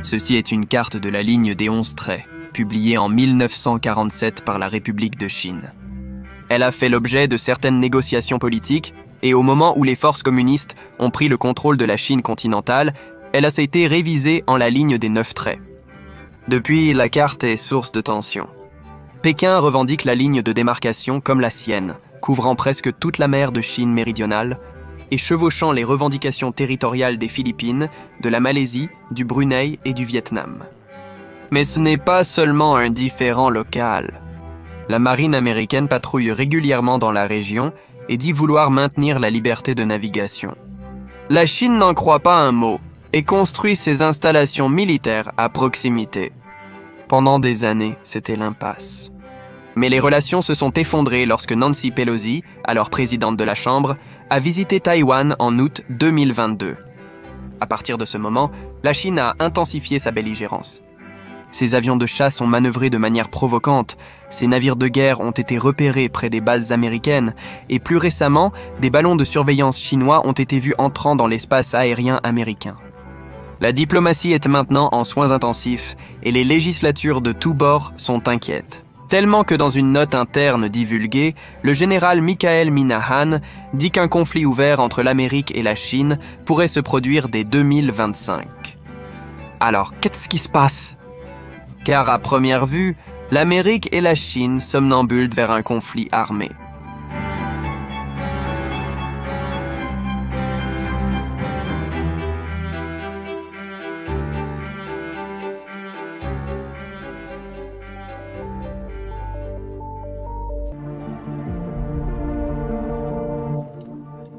Ceci est une carte de la ligne des 11 traits, publiée en 1947 par la République de Chine. Elle a fait l'objet de certaines négociations politiques, et au moment où les forces communistes ont pris le contrôle de la Chine continentale, elle a été révisée en la ligne des 9 traits. Depuis, la carte est source de tension. Pékin revendique la ligne de démarcation comme la sienne, couvrant presque toute la mer de Chine méridionale et chevauchant les revendications territoriales des Philippines, de la Malaisie, du Brunei et du Vietnam. Mais ce n'est pas seulement un différend local. La marine américaine patrouille régulièrement dans la région et dit vouloir maintenir la liberté de navigation. La Chine n'en croit pas un mot et construit ses installations militaires à proximité. Pendant des années, c'était l'impasse. Mais les relations se sont effondrées lorsque Nancy Pelosi, alors présidente de la Chambre, a visité Taïwan en août 2022. À partir de ce moment, la Chine a intensifié sa belligérance. Ses avions de chasse ont manœuvré de manière provocante, ses navires de guerre ont été repérés près des bases américaines, et plus récemment, des ballons de surveillance chinois ont été vus entrant dans l'espace aérien américain. La diplomatie est maintenant en soins intensifs, et les législatures de tous bords sont inquiètes. Tellement que dans une note interne divulguée, le général Michael Minahan dit qu'un conflit ouvert entre l'Amérique et la Chine pourrait se produire dès 2025. Alors, qu'est-ce qui se passe? Car à première vue, l'Amérique et la Chine somnambulent vers un conflit armé.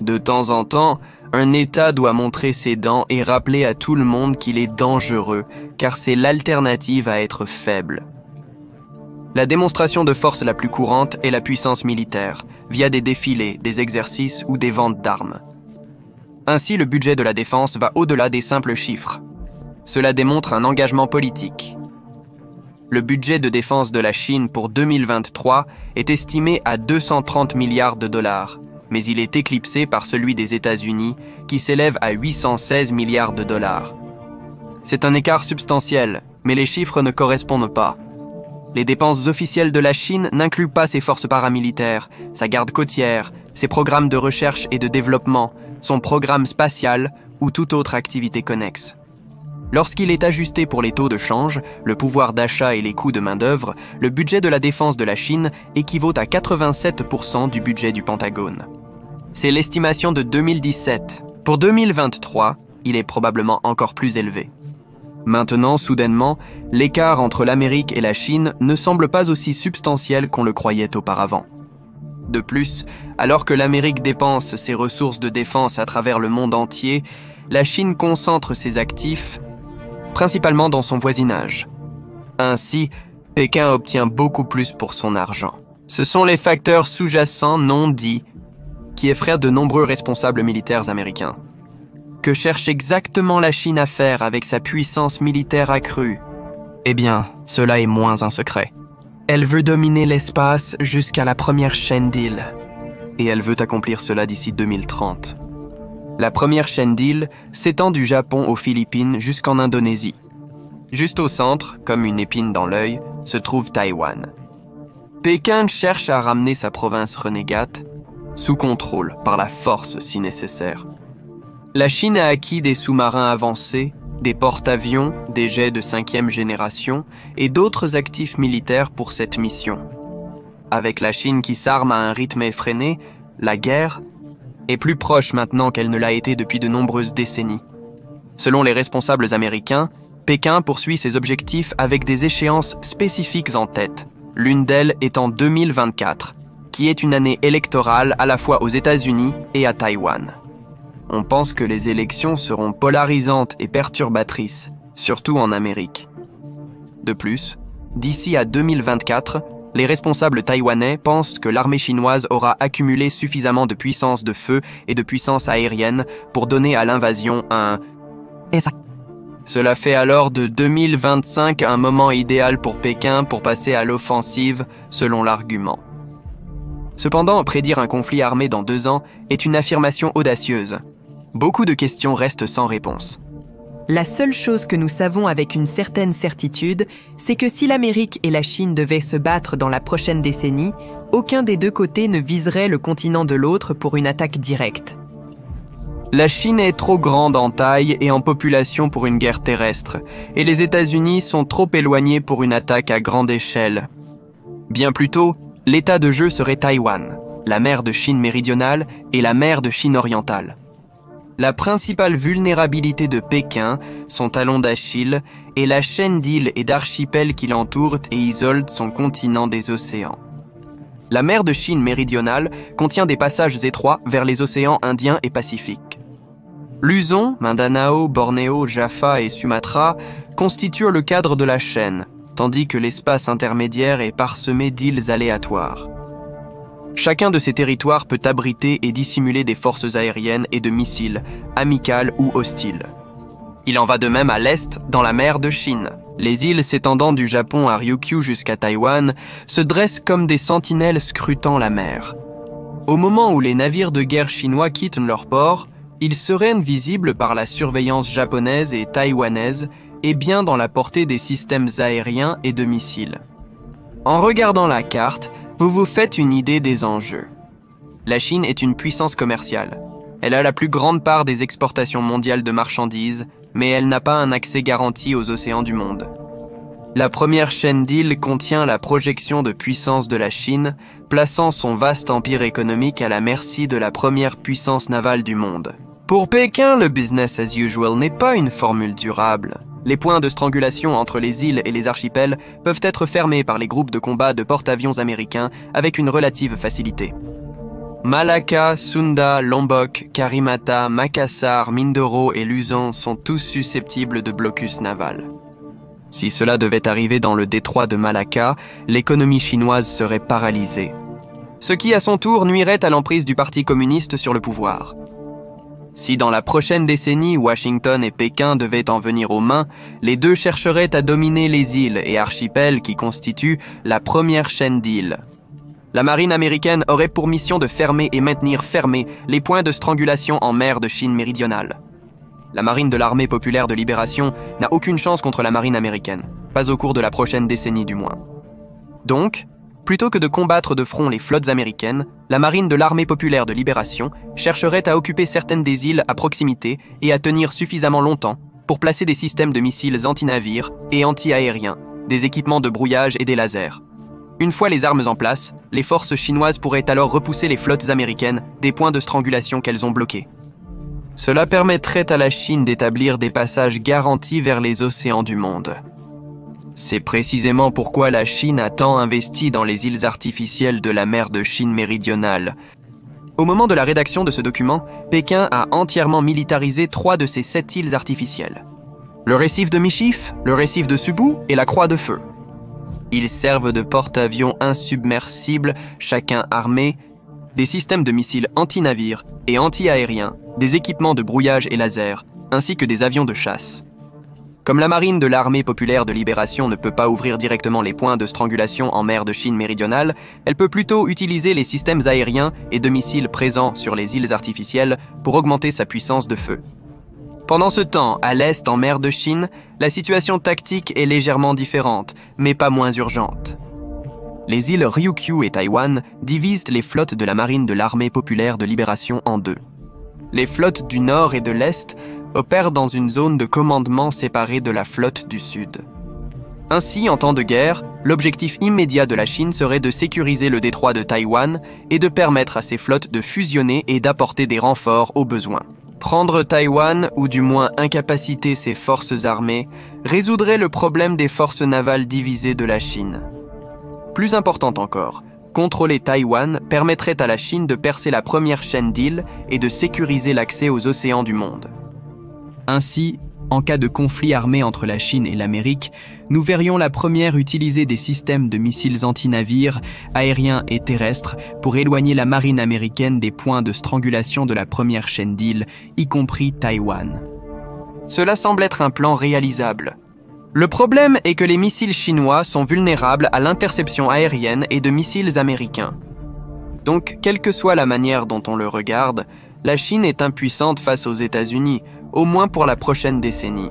De temps en temps, un État doit montrer ses dents et rappeler à tout le monde qu'il est dangereux, car c'est l'alternative à être faible. La démonstration de force la plus courante est la puissance militaire, via des défilés, des exercices ou des ventes d'armes. Ainsi, le budget de la défense va au-delà des simples chiffres. Cela démontre un engagement politique. Le budget de défense de la Chine pour 2023 est estimé à 230 milliards de dollars, mais il est éclipsé par celui des États-Unis, qui s'élève à 816 milliards de dollars. C'est un écart substantiel, mais les chiffres ne correspondent pas. Les dépenses officielles de la Chine n'incluent pas ses forces paramilitaires, sa garde côtière, ses programmes de recherche et de développement, son programme spatial ou toute autre activité connexe. Lorsqu'il est ajusté pour les taux de change, le pouvoir d'achat et les coûts de main-d'œuvre, le budget de la défense de la Chine équivaut à 87% du budget du Pentagone. C'est l'estimation de 2017. Pour 2023, il est probablement encore plus élevé. Maintenant, soudainement, l'écart entre l'Amérique et la Chine ne semble pas aussi substantiel qu'on le croyait auparavant. De plus, alors que l'Amérique dépense ses ressources de défense à travers le monde entier, la Chine concentre ses actifs principalement dans son voisinage. Ainsi, Pékin obtient beaucoup plus pour son argent. Ce sont les facteurs sous-jacents non dits qui effraient de nombreux responsables militaires américains. Que cherche exactement la Chine à faire avec sa puissance militaire accrue? Eh bien, cela est moins un secret. Elle veut dominer l'espace jusqu'à la première chaîne d'îles. Et elle veut accomplir cela d'ici 2030. La première chaîne d'îles s'étend du Japon aux Philippines jusqu'en Indonésie. Juste au centre, comme une épine dans l'œil, se trouve Taïwan. Pékin cherche à ramener sa province renégate sous contrôle par la force si nécessaire. La Chine a acquis des sous-marins avancés, des porte-avions, des jets de 5e génération et d'autres actifs militaires pour cette mission. Avec la Chine qui s'arme à un rythme effréné, la guerre est plus proche maintenant qu'elle ne l'a été depuis de nombreuses décennies. Selon les responsables américains, Pékin poursuit ses objectifs avec des échéances spécifiques en tête, l'une d'elles étant 2024, qui est une année électorale à la fois aux États-Unis et à Taïwan. On pense que les élections seront polarisantes et perturbatrices, surtout en Amérique. De plus, d'ici à 2024, les responsables taïwanais pensent que l'armée chinoise aura accumulé suffisamment de puissance de feu et de puissance aérienne pour donner à l'invasion un... Cela fait alors de 2025 un moment idéal pour Pékin pour passer à l'offensive, selon l'argument. Cependant, prédire un conflit armé dans 2 ans est une affirmation audacieuse. Beaucoup de questions restent sans réponse. La seule chose que nous savons avec une certaine certitude, c'est que si l'Amérique et la Chine devaient se battre dans la prochaine décennie, aucun des deux côtés ne viserait le continent de l'autre pour une attaque directe. La Chine est trop grande en taille et en population pour une guerre terrestre, et les États-Unis sont trop éloignés pour une attaque à grande échelle. Bien plutôt, l'état de jeu serait Taïwan, la mer de Chine méridionale et la mer de Chine orientale. La principale vulnérabilité de Pékin, son talon d'Achille, est la chaîne d'îles et d'archipels qui l'entourent et isolent son continent des océans. La mer de Chine méridionale contient des passages étroits vers les océans Indien et Pacifique. Luzon, Mindanao, Bornéo, Jaffa et Sumatra constituent le cadre de la chaîne, tandis que l'espace intermédiaire est parsemé d'îles aléatoires. Chacun de ces territoires peut abriter et dissimuler des forces aériennes et de missiles, amicales ou hostiles. Il en va de même à l'est, dans la mer de Chine. Les îles s'étendant du Japon à Ryukyu jusqu'à Taïwan se dressent comme des sentinelles scrutant la mer. Au moment où les navires de guerre chinois quittent leur port, ils seraient visibles par la surveillance japonaise et taïwanaise et bien dans la portée des systèmes aériens et de missiles. En regardant la carte, vous vous faites une idée des enjeux. La Chine est une puissance commerciale. Elle a la plus grande part des exportations mondiales de marchandises, mais elle n'a pas un accès garanti aux océans du monde. La première chaîne d'îles contient la projection de puissance de la Chine, plaçant son vaste empire économique à la merci de la première puissance navale du monde. Pour Pékin, le business as usual n'est pas une formule durable. Les points de strangulation entre les îles et les archipels peuvent être fermés par les groupes de combat de porte-avions américains avec une relative facilité. Malacca, Sunda, Lombok, Karimata, Makassar, Mindoro et Luzon sont tous susceptibles de blocus naval. Si cela devait arriver dans le détroit de Malacca, l'économie chinoise serait paralysée. Ce qui à son tour nuirait à l'emprise du Parti communiste sur le pouvoir. Si dans la prochaine décennie, Washington et Pékin devaient en venir aux mains, les deux chercheraient à dominer les îles et archipels qui constituent la première chaîne d'îles. La marine américaine aurait pour mission de fermer et maintenir fermés les points de strangulation en mer de Chine méridionale. La marine de l'armée populaire de libération n'a aucune chance contre la marine américaine, pas au cours de la prochaine décennie du moins. Donc, plutôt que de combattre de front les flottes américaines, la marine de l'armée populaire de libération chercherait à occuper certaines des îles à proximité et à tenir suffisamment longtemps pour placer des systèmes de missiles anti-navires et anti-aériens, des équipements de brouillage et des lasers. Une fois les armes en place, les forces chinoises pourraient alors repousser les flottes américaines des points de strangulation qu'elles ont bloqués. Cela permettrait à la Chine d'établir des passages garantis vers les océans du monde. C'est précisément pourquoi la Chine a tant investi dans les îles artificielles de la mer de Chine méridionale. Au moment de la rédaction de ce document, Pékin a entièrement militarisé 3 de ces 7 îles artificielles. Le récif de Michif, le récif de Subu et la Croix de Feu. Ils servent de porte-avions insubmersibles, chacun armé, des systèmes de missiles anti-navires et anti-aériens, des équipements de brouillage et laser, ainsi que des avions de chasse. Comme la marine de l'armée populaire de libération ne peut pas ouvrir directement les points de strangulation en mer de Chine méridionale, elle peut plutôt utiliser les systèmes aériens et de missiles présents sur les îles artificielles pour augmenter sa puissance de feu. Pendant ce temps, à l'est, en mer de Chine, la situation tactique est légèrement différente, mais pas moins urgente. Les îles Ryukyu et Taïwan divisent les flottes de la marine de l'armée populaire de libération en deux. Les flottes du nord et de l'est opèrent dans une zone de commandement séparée de la flotte du sud. Ainsi, en temps de guerre, l'objectif immédiat de la Chine serait de sécuriser le détroit de Taïwan et de permettre à ses flottes de fusionner et d'apporter des renforts au besoin. Prendre Taïwan, ou du moins incapaciter ses forces armées, résoudrait le problème des forces navales divisées de la Chine. Plus important encore, contrôler Taïwan permettrait à la Chine de percer la première chaîne d'îles et de sécuriser l'accès aux océans du monde. Ainsi, en cas de conflit armé entre la Chine et l'Amérique, nous verrions la première utiliser des systèmes de missiles anti-navires, aériens et terrestres pour éloigner la marine américaine des points de strangulation de la première chaîne d'îles, y compris Taïwan. Cela semble être un plan réalisable. Le problème est que les missiles chinois sont vulnérables à l'interception aérienne et de missiles américains. Donc, quelle que soit la manière dont on le regarde, la Chine est impuissante face aux États-Unis, au moins pour la prochaine décennie.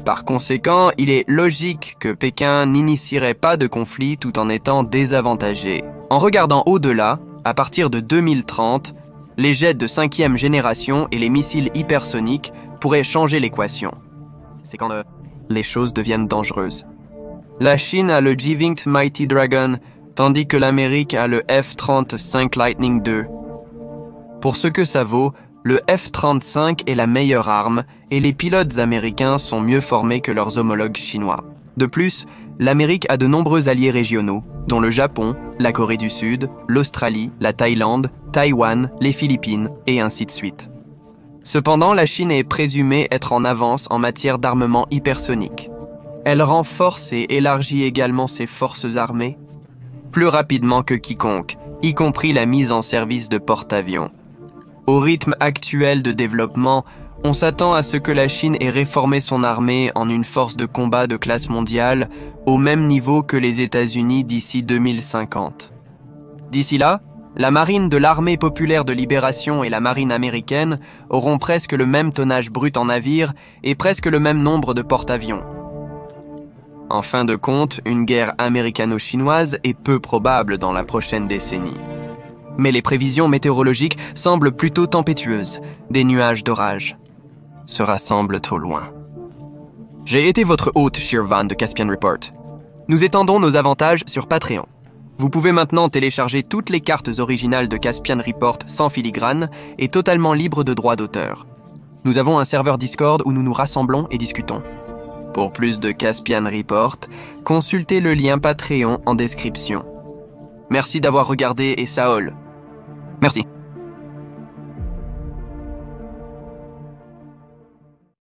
Par conséquent, il est logique que Pékin n'initierait pas de conflit tout en étant désavantagé. En regardant au-delà, à partir de 2030, les jets de 5e génération et les missiles hypersoniques pourraient changer l'équation. C'est quand les choses deviennent dangereuses. La Chine a le G-Winged Mighty Dragon, tandis que l'Amérique a le F-35 Lightning II. Pour ce que ça vaut, le F-35 est la meilleure arme et les pilotes américains sont mieux formés que leurs homologues chinois. De plus, l'Amérique a de nombreux alliés régionaux, dont le Japon, la Corée du Sud, l'Australie, la Thaïlande, Taïwan, les Philippines, et ainsi de suite. Cependant, la Chine est présumée être en avance en matière d'armement hypersonique. Elle renforce et élargit également ses forces armées plus rapidement que quiconque, y compris la mise en service de porte-avions. Au rythme actuel de développement, on s'attend à ce que la Chine ait réformé son armée en une force de combat de classe mondiale au même niveau que les États-Unis d'ici 2050. D'ici là, la marine de l'Armée populaire de libération et la marine américaine auront presque le même tonnage brut en navires et presque le même nombre de porte-avions. En fin de compte, une guerre américano-chinoise est peu probable dans la prochaine décennie. Mais les prévisions météorologiques semblent plutôt tempétueuses. Des nuages d'orage se rassemblent au loin. J'ai été votre hôte, Shirvan de Caspian Report. Nous étendons nos avantages sur Patreon. Vous pouvez maintenant télécharger toutes les cartes originales de Caspian Report sans filigrane et totalement libres de droits d'auteur. Nous avons un serveur Discord où nous nous rassemblons et discutons. Pour plus de Caspian Report, consultez le lien Patreon en description. Merci d'avoir regardé et Saol. Merci.